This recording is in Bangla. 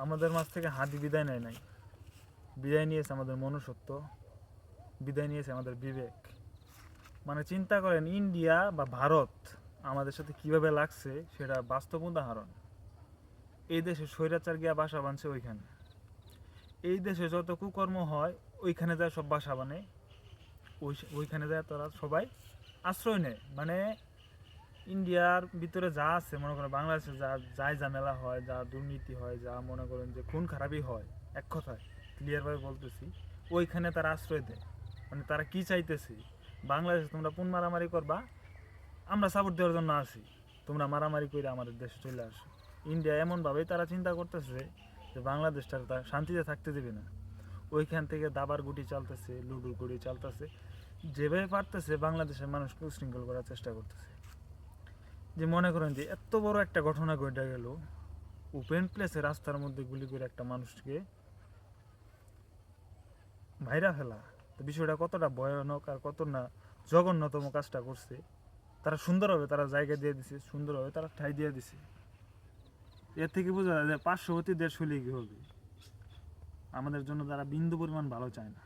আমাদের মাঝ থেকে হাদি বিদায় নেয় নাই, বিদায় নিয়েছে আমাদের মনুষ্যত্ব, বিদায় নিয়েছে আমাদের বিবেক। মানে চিন্তা করেন ইন্ডিয়া বা ভারত আমাদের সাথে কিভাবে লাগছে সেটা বাস্তব উদাহরণ। এই দেশে স্বৈরাচার গিয়া বাসা বাঁধছে ওইখানে, এই দেশে যত কুকর্ম হয় ওইখানে যায় সব বাসা বানে, ওইখানে যায় তোরা সবাই আশ্রয় নেয়। মানে ইন্ডিয়ার ভিতরে যা আছে মনে করেন বাংলাদেশে যা যাই ঝামেলা হয়, যা দুর্নীতি হয়, যা মনে করেন যে খুন খারাপই হয়, এক কথায় ক্লিয়ারভাবে বলতেছি, ওইখানে তারা আশ্রয় দেয়। মানে তারা কি চাইতেছে, বাংলাদেশে তোমরা পুন মারামারি করবা, আমরা সাপোর্ট দেওয়ার জন্য আছি, তোমরা মারামারি করে আমাদের দেশে চলে আসো। ইন্ডিয়া এমনভাবেই তারা চিন্তা করতেছে যে বাংলাদেশটা তারা শান্তিতে থাকতে দেবে না। ওইখান থেকে দাবার গুটি চালতেছে, লুডুর গুটি চালতেছে, যেভাবে পারতেছে বাংলাদেশের মানুষকে উশৃঙ্খল করার চেষ্টা করতেছে। যে মনে করেন যে এত বড় একটা ঘটনা ঘটে গেল, ওপেন প্লেসে রাস্তার মধ্যে গুলি করে একটা মানুষকে ভাইরা ফেলা, তো বিষয়টা কতটা ভয়ানক আর কত না জঘন্যতম কাজটা করছে। তারা সুন্দরভাবে তারা জায়গা দিয়ে দিছে, সুন্দরভাবে তারা ঠাই দিয়ে দিছে। এর থেকে বোঝা যায় যে পার্শ্ববর্তী দেশ হলে কি হবে, আমাদের জন্য তারা বিন্দু পরিমাণ ভালো চায় না।